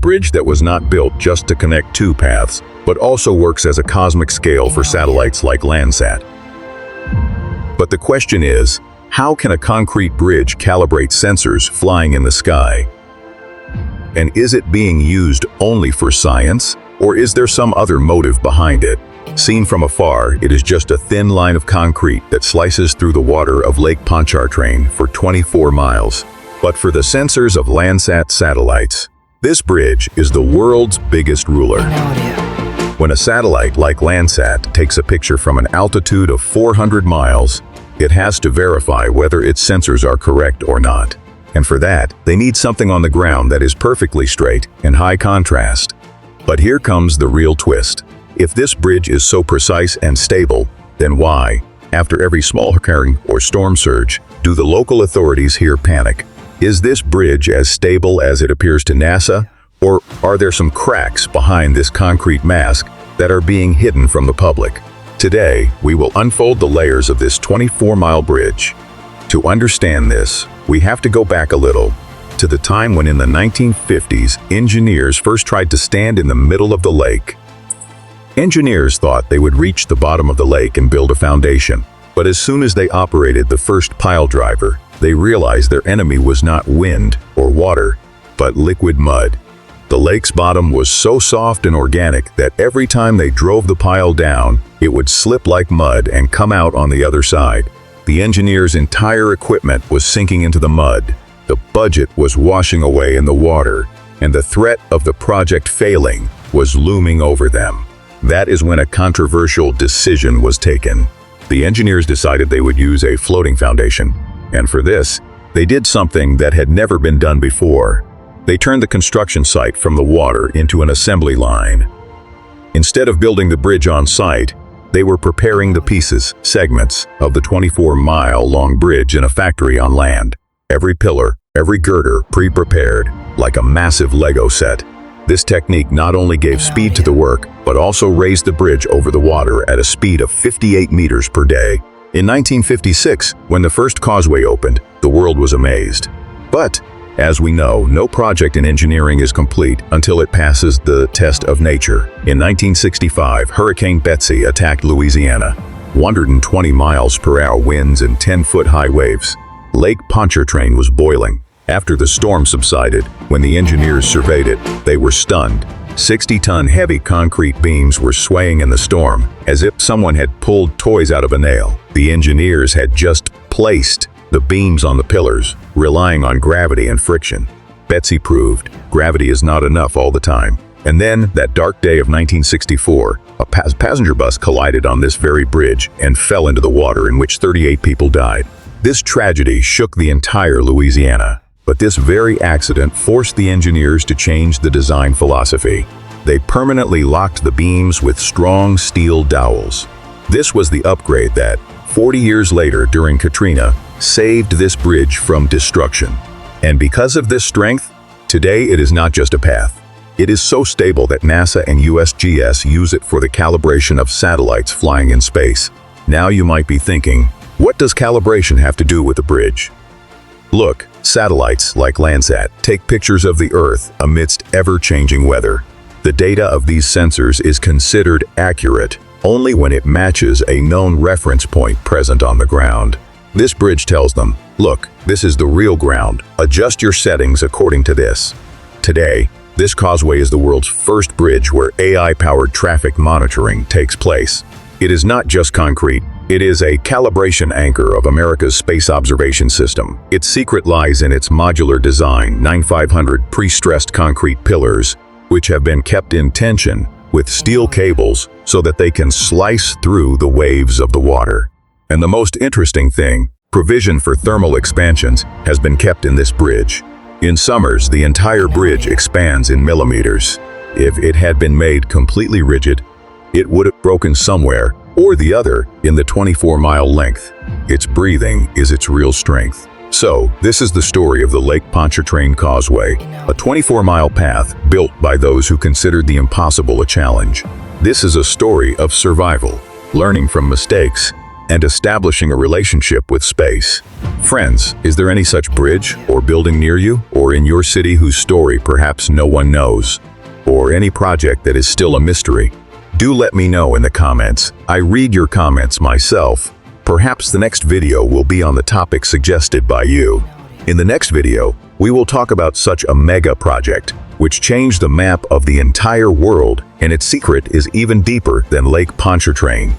bridge that was not built just to connect two paths, but also works as a cosmic scale for satellites like Landsat. But the question is, how can a concrete bridge calibrate sensors flying in the sky? And is it being used only for science, or is there some other motive behind it? Seen from afar, it is just a thin line of concrete that slices through the water of Lake Pontchartrain for 24 miles. But for the sensors of Landsat satellites, this bridge is the world's biggest ruler. When a satellite like Landsat takes a picture from an altitude of 400 miles, it has to verify whether its sensors are correct or not. And for that, they need something on the ground that is perfectly straight and high contrast. But here comes the real twist. If this bridge is so precise and stable, then why, after every small hurricane or storm surge, do the local authorities here panic? Is this bridge as stable as it appears to NASA, or are there some cracks behind this concrete mask that are being hidden from the public? Today, we will unfold the layers of this 24-mile bridge. To understand this, we have to go back a little, to the time when in the 1950s, engineers first tried to stand in the middle of the lake. Engineers thought they would reach the bottom of the lake and build a foundation, but as soon as they operated the first pile driver, they realized their enemy was not wind or water, but liquid mud. The lake's bottom was so soft and organic that every time they drove the pile down, it would slip like mud and come out on the other side. The engineers' entire equipment was sinking into the mud. The budget was washing away in the water, and the threat of the project failing was looming over them. That is when a controversial decision was taken. The engineers decided they would use a floating foundation, and for this, they did something that had never been done before. They turned the construction site from the water into an assembly line. Instead of building the bridge on site, they were preparing the pieces, segments, of the 24-mile-long bridge in a factory on land. Every pillar, every girder pre-prepared, like a massive Lego set. This technique not only gave speed to the work, but also raised the bridge over the water at a speed of 58 meters per day. In 1956, when the first causeway opened, the world was amazed. But, as we know, no project in engineering is complete until it passes the test of nature. In 1965, Hurricane Betsy attacked Louisiana. 120 miles per hour winds and 10-foot-high waves. Lake Pontchartrain was boiling. After the storm subsided, when the engineers surveyed it, they were stunned. 60-ton heavy concrete beams were swaying in the storm, as if someone had pulled toys out of a nail. The engineers had just placed the beams on the pillars, relying on gravity and friction. Betsy proved gravity is not enough all the time. And then, that dark day of 1964, a passenger bus collided on this very bridge and fell into the water, in which 38 people died. This tragedy shook the entire Louisiana. But this very accident forced the engineers to change the design philosophy. They permanently locked the beams with strong steel dowels. This was the upgrade that, 40 years later during Katrina, saved this bridge from destruction. And because of this strength, today it is not just a path. It is so stable that NASA and USGS use it for the calibration of satellites flying in space. Now you might be thinking, what does calibration have to do with the bridge? Look, satellites like Landsat take pictures of the Earth amidst ever-changing weather. The data of these sensors is considered accurate only when it matches a known reference point present on the ground. This bridge tells them, look, this is the real ground. Adjust your settings according to this. Today, this causeway is the world's first bridge where AI-powered traffic monitoring takes place. It is not just concrete. It is a calibration anchor of America's space observation system. Its secret lies in its modular design, 9,500 pre-stressed concrete pillars, which have been kept in tension with steel cables so that they can slice through the waves of the water. And the most interesting thing, provision for thermal expansions has been kept in this bridge. In summers, the entire bridge expands in millimeters. If it had been made completely rigid, it would have broken somewhere or the other in the 24-mile length. Its breathing is its real strength. So, this is the story of the Lake Pontchartrain Causeway, a 24-mile path built by those who considered the impossible a challenge. This is a story of survival, learning from mistakes, and establishing a relationship with space. Friends, is there any such bridge or building near you or in your city whose story perhaps no one knows? Or any project that is still a mystery? Do let me know in the comments. I read your comments myself. Perhaps the next video will be on the topic suggested by you. In the next video, we will talk about such a mega project, which changed the map of the entire world, and its secret is even deeper than Lake Pontchartrain.